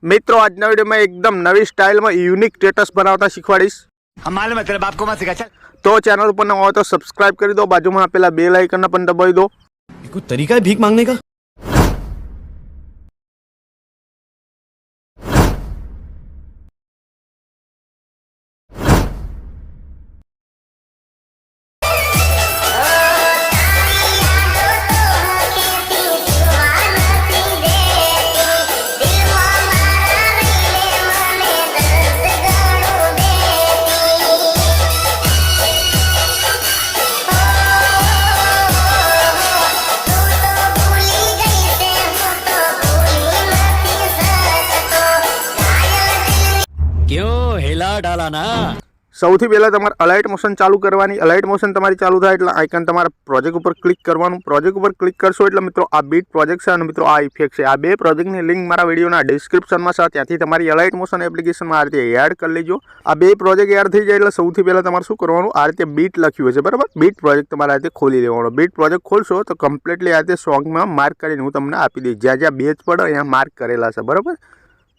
मित्रों आज वीडियो में एकदम नवी स्टाइल में यूनिक स्टेटस बनावता शिखवाड़ीश। हम मालूम है तेरे बाप को मत सिखा। चल तो चैनल पर नवा हो तो सब्सक्राइब कर दो, बाजू में आपेला बेल आइकन पण दबाई दो। कोई तरीका है भीख मांगने का? क्यों हिला डाला ना। સૌથી પહેલા તમારે અલાઇટ મોશન ચાલુ કરવાની। અલાઇટ મોશન તમારી ચાલુ થાય એટલે આઇકન તમારે પ્રોજેક્ટ ઉપર ક્લિક કરવાનું। પ્રોજેક્ટ ઉપર ક્લિક કરશો એટલે મિત્રો આ બીટ પ્રોજેક્ટ છે અને મિત્રો આ ઇફેક્ટ છે। આ બે પ્રોજેક્ટની લિંક મારા વિડીયોના ડિસ્ક્રિપ્શનમાં છે, ત્યાંથી તમારી અલાઇટ મોશન એપ્લિકેશનમાં આ રીતે એડ કરી લેજો। આ બે પ્રોજેક્ટ એડ થઈ જાય એટલે સૌથી પહેલાં તમારે શું કરવાનું, આ રીતે બીટ લખ્યું છે બરાબર, બીટ પ્રોજેક્ટ તમારે આ રીતે ખોલી લેવાનો। બીટ પ્રોજેક્ટ ખોલશો તો કમ્પ્લીટલી આ રીતે સોંગમાં માર્ક કરીને હું તમને આપી દઈશ, જ્યાં જ્યાં બેચ પડે અહીંયા માર્ક કરેલા છે બરાબર।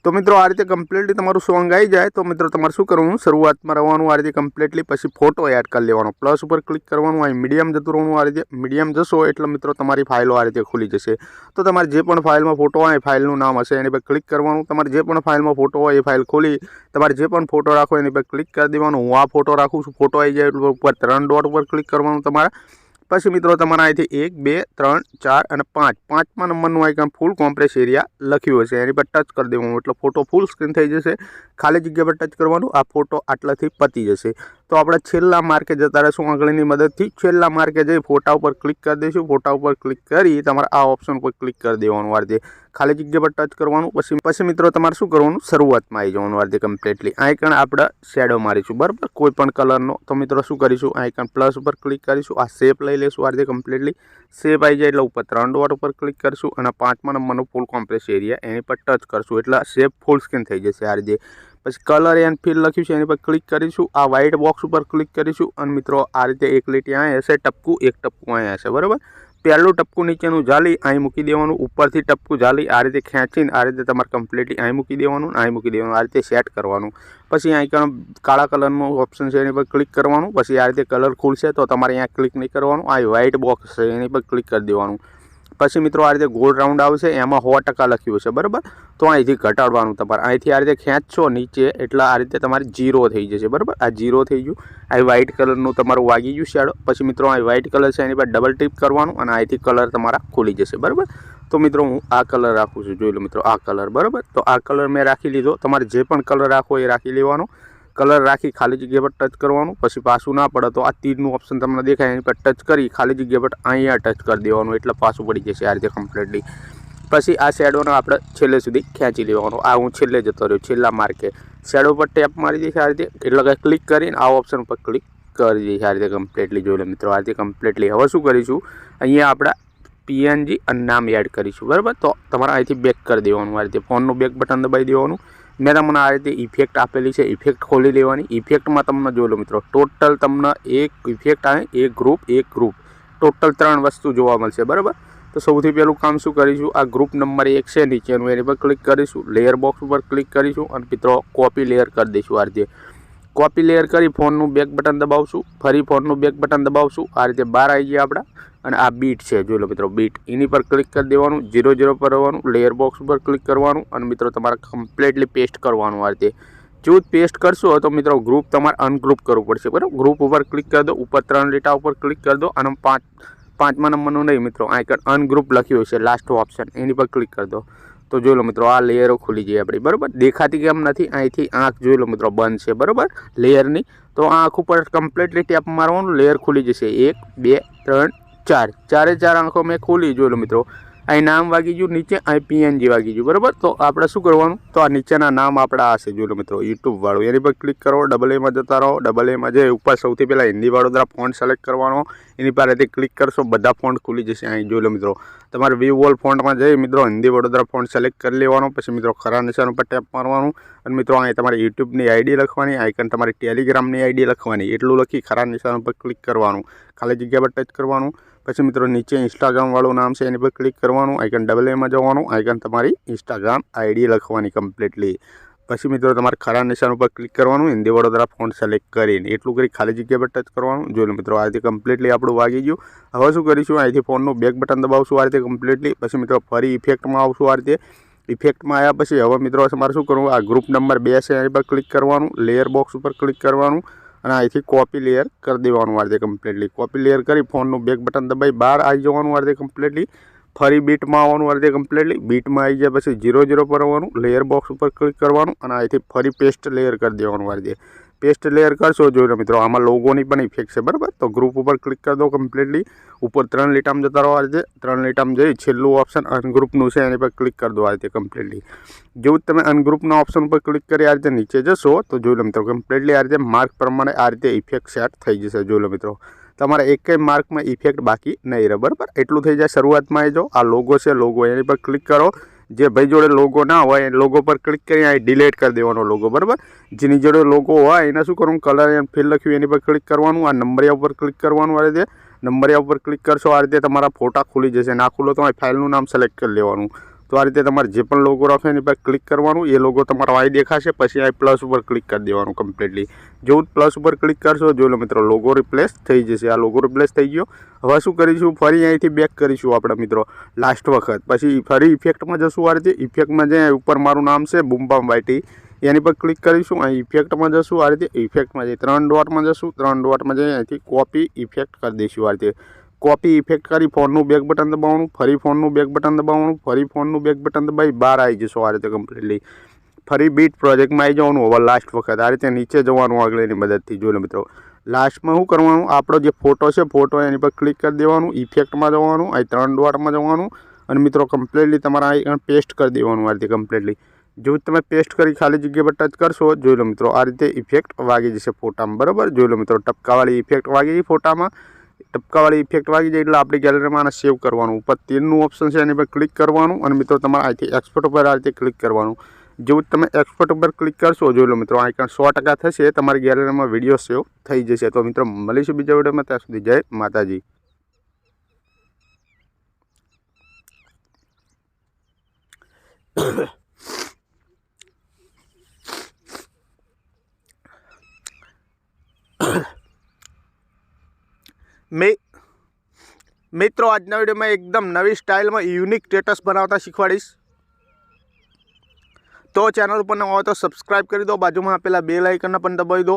तो मित्रों आ रीते कम्प्लीटली तमारू सॉन्ग आई जाए तो मित्रों तमारे शुं करवानुं, शुरुआत में रहवानुं आ रीते कम्प्लीटली, पछी फोटो एड कर लेवानो, प्लस पर क्लिक करवानुं, आ मीडियम जतुं रहेवानुं। आ रीते मीडियम जशो एटले मित्रों तमारी फाइलो आ रीते खुली जशे। तो तमारे जे पण फाइल में फोटो होय फाइलनुं नाम हशे एनी पर क्लिक करवानुं। तमारे जे पण फाइल में फोटो होय ए फाइल खोली तमारे जे पण फोटो राखो एनी पर क्लिक कर देवानुं। हूँ आ फोटो राखुं छुं, फोटो आई जाए एटले उपर 3 डॉट पर क्लिक करवानुं तमारे। पछी मित्रों तमारे अहींथी 1 2 3 4 અને 5 પાંચમા નંબરનું આઇકન ફૂલ કોમ્પ્રેસ એરિયા લખ્યું હશે એની પર ટચ કરી દેવાનું એટલે ફોટો ફૂલ સ્ક્રીન થઈ જશે। ખાલી જગ્યા પર ટચ કરવાનું, આ ફોટો આટલાથી પતી જશે। તો આપણે છેલ્લા માર્કે જતા રહીશું આંગળીની મદદથી। છેલ્લા માર્કે જઈ ફોટા ઉપર ક્લિક કરી દઈશું। ફોટા ઉપર ક્લિક કરી તમારે આ ઓપ્શન પર ક્લિક કરી દેવાનું। આ રીતે ખાલી જગ્યા પર ટચ કરવાનું। પછી મિત્રો તમારે શું કરવાનું, શરૂઆતમાં આવી જવાનું આ રીતે કમ્પ્લીટલી। આઇકન આપણે શેડો મારીશું બરાબર કોઈ પણ કલરનો। તો મિત્રો શું કરીશું, આઇકન પ્લસ ઉપર ક્લિક કરીશું, આ શેપ લઈ લઈશું આ રીતે કમ્પ્લીટલી। શેપ આવી જાય એટલે ઉપર 3 ડોટ ઉપર ક્લિક કરીશું અને 5મા નંબરનો ફૂલ કોમ્પ્રેસ એરિયા એની પર ટચ કરશું એટલે શેપ ફૂલ સ્ક્રીન થઈ જશે આ રીતે। પછી કલર એન્ડ ફિલ લખ્યું છે એની પર ક્લિક કરીશું, આ વ્હાઇટ બોક્સ ઉપર ક્લિક કરીશું અને મિત્રો આ રીતે એક લીટી અહીંયા હશે, ટપકું એક ટપકું અહીંયા હશે બરાબર। પહેલું ટપકું નીચેનું જાલી અહીં મૂકી દેવાનું, ઉપરથી ટપકું જાલી આ રીતે ખેંચીને આ રીતે તમારે કમ્પ્લીટલી અહીં મૂકી દેવાનું, અહીં મૂકી દેવાનું, આ રીતે સેટ કરવાનું। પછી અહીં કાળા કલરનું ઓપ્શન છે એની પર ક્લિક કરવાનું। પછી આ રીતે કલર ખુલશે તો તમારે અહીંયા ક્લિક નહીં કરવાનું, આ વ્હાઇટ બોક્સ છે એની પર ક્લિક કરી દેવાનું। પછી મિત્રો આ રીતે ગોળ રાઉન્ડ આવશે એમાં 100% લખ્યું છે બરાબર, તો અહીંથી ઘટાડવાનું તમારે। અહીંથી આ રીતે ખેંચશો નીચે એટલે આ રીતે તમારે 0 થઈ જશે બરાબર। આ 0 થઈ ગયું, આ વ્હાઇટ કલરનું તમારું વાગી ગયું શેડો। પછી મિત્રો આ વ્હાઇટ કલર છે એની પર ડબલ ટીપ કરવાનું અને અહીંથી કલર તમારા ખુલી જશે બરાબર। તો મિત્રો હું આ કલર રાખું છું, જોઈ લો મિત્રો આ કલર બરાબર। તો આ કલર મેં રાખી લીધો, તમારે જે પણ કલર રાખો એ રાખી લેવાનો। કલર રાખી ખાલી જગ્યા પર ટચ કરવાનું, પછી પાછું ના પડે તો આ તીરનું ઓપ્શન તમને દેખાય એની પર ટચ કરી ખાલી જગ્યા પર અહીંયા ટચ કરી દેવાનું એટલે પાછું પડી જશે આ રીતે કમ્પ્લીટલી। પછી આ શેડોને આપણે છેલ્લે સુધી ખેંચી લેવાનો। આ હું છેલ્લે જતો રહ્યો, છેલ્લા માર્કે શેડો પર ટેપ મારી દઈશ આ રીતે એટલે કે ક્લિક કરીને આ ઓપ્શન પર ક્લિક કરી દઈશ આ રીતે કમ્પ્લીટલી। જોઈ લો મિત્રો આ રીતે કમ્પ્લીટલી। હવે શું કરીશું, અહીંયા આપણે PNG અને નામ એડ કરીશું બરાબર। તો તમારે અહીંથી બેક કરી દેવાનું, આ રીતે ફોનનું બેક બટન દબાવી દેવાનું। મેં તમને આ રીતે ઇફેક્ટ આપેલી છે, ઇફેક્ટ ખોલી લેવાની। ઇફેક્ટમાં તમને જોઈ લો મિત્રો ટોટલ તમને એક ઇફેક્ટ આવે, એક ગ્રુપ ટોટલ 3 વસ્તુ જોવા મળશે બરાબર। તો સૌથી પહેલું કામ શું કરીશું, આ ગ્રુપ નંબર 1 છે નીચેનું એની પર ક્લિક કરીશું, લેયર બોક્સ ઉપર ક્લિક કરીશું અને મિત્રો કોપી લેયર કરી દઈશું આ રીતે। કોપી લેયર કરી ફોનનું બેક બટન દબાવશું, ફરી ફોનનું બેક બટન દબાવશું, આ રીતે બહાર આવી ગયા આપણા। અને આ બીટ છે જોઈ લો મિત્રો બીટ, એની પર ક્લિક કરી દેવાનું, 0 પર રહેવાનું, લેયર બોક્સ ઉપર ક્લિક કરવાનું અને મિત્રો તમારે કમ્પ્લીટલી પેસ્ટ કરવાનું આ રીતે। જો પેસ્ટ કરશો તો મિત્રો ગ્રુપ તમારે અનગ્રુપ કરવું પડશે બરાબર। ગ્રુપ ઉપર ક્લિક કરી દો, ઉપર 3 લીટા ઉપર ક્લિક કરી દો અને 5મા નંબરનું નહીં મિત્રો આઇકન અનગ્રુપ લખ્યું છે લાસ્ટ ઓપ્શન એની પર ક્લિક કરી દો। તો જોઈ લો મિત્રો આ લેયરો ખુલી જાય આપણી બરાબર। દેખાતી કેમ નથી, અહીંથી આંખ જોઈ લો મિત્રો બંધ છે બરાબર લેયરની। તો આંખ ઉપર કમ્પ્લીટલી ટેપ મારવાનું, લેયર ખુલી જશે 1 2 3 4 ચારે 4 આંખો મેં ખોલી। જોઈ લો મિત્રો અહીં નામ વાગી ગયું, નીચે અહીં PNG વાગી ગયું બરાબર। તો આપણે શું કરવાનું, તો આ નીચેના નામ આપણા હશે જોઈ લો મિત્રો યુટ્યુબ વાળું એની પર ક્લિક કરો, ડબલ એમાં જતા રહો, ડબલ એમાં જઈ ઉપર સૌથી પહેલાં હિન્દી વડોદરા ફોન્ટ સિલેક્ટ કરવાનો, એની પર ક્લિક કરશો બધા ફોન્ટ ખુલી જશે। અહીં જોઈ લો મિત્રો તમારે વ્યૂ ઓલ ફોન્ટમાં જઈ મિત્રો હિન્દી વડોદરા ફોન્ટ સિલેક્ટ કરી લેવાનો। પછી મિત્રો ખરા નિશાન ઉપર ટેપ મારવાનું અને મિત્રો અહીં તમારી યુટ્યુબની આઈડી લખવાની, આઇકન તમારી ટેલિગ્રામની આઈડી લખવાની, એટલું લખી ખરા નિશાન ઉપર ક્લિક કરવાનું, ખાલી જગ્યા પર ટચ કરવાનું। પછી મિત્રો નીચે ઇન્સ્ટાગ્રામવાળું નામ છે એની પર ક્લિક કરવાનું, આઇકન ડબલ એમાં જવાનું, આઇકન તમારી ઇન્સ્ટાગ્રામ આઈડી લખવાની કમ્પ્લીટલી. પછી મિત્રો તમારે ખરા નિશાન ઉપર ક્લિક કરવાનું, હિન્દી વડોદરા ફોન્ટ સિલેક્ટ કરીને એટલું કરી ખાલી જગ્યા પર ટચ કરવાનું. જોઈ લો મિત્રો આ રીતે કમ્પ્લીટલી આપણું વાગી ગયું. હવે શું કરીશું, અહીંથી ફોનનું બેક બટન દબાવશું આ રીતે કમ્પ્લીટલી. પછી મિત્રો ફરી ઇફેક્ટમાં આવશું આ રીતે. ઇફેક્ટમાં આવ્યા પછી હવે મિત્રો તમારે શું કરવું, આ ગ્રુપ નંબર 2 છે એની પર ક્લિક કરવાનું, લેયર બોક્સ ઉપર ક્લિક કરવાનું અને અહીંથી કોપી લેયર કરી દેવાનું આ રીતે કમ્પ્લીટલી. કોપી લેયર કરી ફોનનું બેક બટન દબાવી બહાર આવી જવાનું આ રીતે કમ્પ્લીટલી. ફરી બીટમાં આવવાનું આ રીતે કમ્પ્લીટલી. બીટમાં આવી જાય પછી 0 પર આવવાનું, લેયર બોક્સ ઉપર ક્લિક કરવાનું અને અહીંથી ફરી પેસ્ટ લેયર કરી દેવાનું આ રીતે. પેસ્ટ લેયર કરશો જોઈ લો મિત્રો આમાં લોગોની પણ ઇફેક્ટ છે બરાબર. તો ગ્રુપ ઉપર ક્લિક કરી દો કમ્પ્લીટલી. ઉપર 3 લીટામાં જતા રહો આ રીતે. 3 લીટામાં જઈ છેલ્લું ઓપ્શન અનગ્રુપનું છે એની પર ક્લિક કરી દો આ રીતે કમ્પ્લીટલી. જેવું તમે અનગ્રુપના ઓપ્શન ઉપર ક્લિક કરી આ રીતે નીચે જશો તો જોઈ લો મિત્રો કમ્પ્લીટલી આ રીતે માર્ક પ્રમાણે આ રીતે ઇફેક્ટ સેટ થઈ જશે. જોઈ લો મિત્રો તમારે એક માર્કમાં ઇફેક્ટ બાકી નહીં રહે બરાબર. એટલું થઈ જાય. શરૂઆતમાં આવી જાઓ, આ લોગો છે લોગો એની પર ક્લિક કરો. જે ભાઈ જોડે લોગો ના હોય એ લોગો પર ક્લિક કરી અહીં ડિલીટ કરી દેવાનો લોગો બરાબર. જેની જોડે લોગો હોય એને શું કરવું, કલર એન્ડ ફિલ લખ્યું એની પર ક્લિક કરવાનું, આ નંબરિયા ઉપર ક્લિક કરવાનું આ રીતે. નંબરિયા ઉપર ક્લિક કરશો આ રીતે તમારા ફોટા ખુલી જશે. ના ખુલ્લો તો ફાઇલનું નામ સિલેક્ટ કરી લેવાનું. તો આ રીતે તમારે જે પણ લોગો રાખો એની પર ક્લિક કરવાનું, એ લોગો તમારો અહીં દેખાશે. પછી અહીં પ્લસ ઉપર ક્લિક કરી દેવાનું કમ્પ્લીટલી. જેવું પ્લસ ઉપર ક્લિક કરશો જોઈ લો મિત્રો લોગો રિપ્લેસ થઈ જશે. આ લોગો રિપ્લેસ થઈ ગયો. હવે શું કરીશું, ફરી અહીંથી બેક કરીશું આપણે મિત્રો લાસ્ટ વખત. પછી ફરી ઇફેક્ટમાં જશું આ રીતે. ઇફેક્ટમાં જઈએ ઉપર મારું નામ છે બુમબામ વાયટી એની પર ક્લિક કરીશું. અહીં ઇફેક્ટમાં જશું આ રીતે. ઇફેક્ટમાં જઈ 3 ડોટમાં જશું. 3 ડોટમાં જઈ અહીંથી કોપી ઇફેક્ટ કરી દઈશું આ રીતે. કોપી ઇફેક્ટ કરી ફોનનું બેક બટન દબાવવાનું, ફરી ફોનનું બેક બટન દબાવવાનું, ફરી ફોનનું બેક બટન દબાવી બહાર આવી જશો આ રીતે કમ્પ્લીટલી. ફરી બીટ પ્રોજેક્ટમાં આવી જવાનું. હવે લાસ્ટ વખત આ રીતે નીચે જવાનું આગળની મદદથી. જોઈ લો મિત્રો લાસ્ટમાં શું કરવાનું, આપણો જે ફોટો છે ફોટો એની પર ક્લિક કરી દેવાનું, ઇફેક્ટમાં જવાનું, અહીં 3 ડોટમાં જવાનું અને મિત્રો કમ્પ્લીટલી તમારે અહીં પેસ્ટ કરી દેવાનું આ રીતે કમ્પ્લીટલી. જો તમે પેસ્ટ કરી ખાલી જગ્યા પર ટચ કરશો જોઈ લો મિત્રો આ રીતે ઇફેક્ટ વાગી જશે ફોટામાં બરાબર. જોઈ લો મિત્રો ટપકાવાળી ઇફેક્ટ વાગી ગઈ ફોટામાં. ટપકાવાળી ઇફેક્ટ વાગી જાય એટલે આપણી ગેલેરીમાં આને સેવ કરવાનું. ઉપર તીરનું ઓપ્શન છે એની પર ક્લિક કરવાનું અને મિત્રો તમારે અહીંથી એક્સપોર્ટ ઉપર આ રીતે ક્લિક કરવાનું. જેવું તમે એક્સપોર્ટ ઉપર ક્લિક કરશો જોઈ લો મિત્રો આઇકન 100% થશે. તમારી ગેલેરીમાં વિડીયો સેવ થઈ જશે. તો મિત્રો મળીશું બીજા વિડીયોમાં. ત્યાં સુધી જય માતાજી. મિત્રો આજના વિડીયોમાં એકદમ નવી સ્ટાઇલમાં યુનિક સ્ટેટસ બનાવતા શીખવાડીશ. તો ચેનલ ઉપર ન હોય તો સબસ્ક્રાઈબ કરી દો. બાજુમાં આપેલા બેલ આઇકનને પણ દબાવી દો.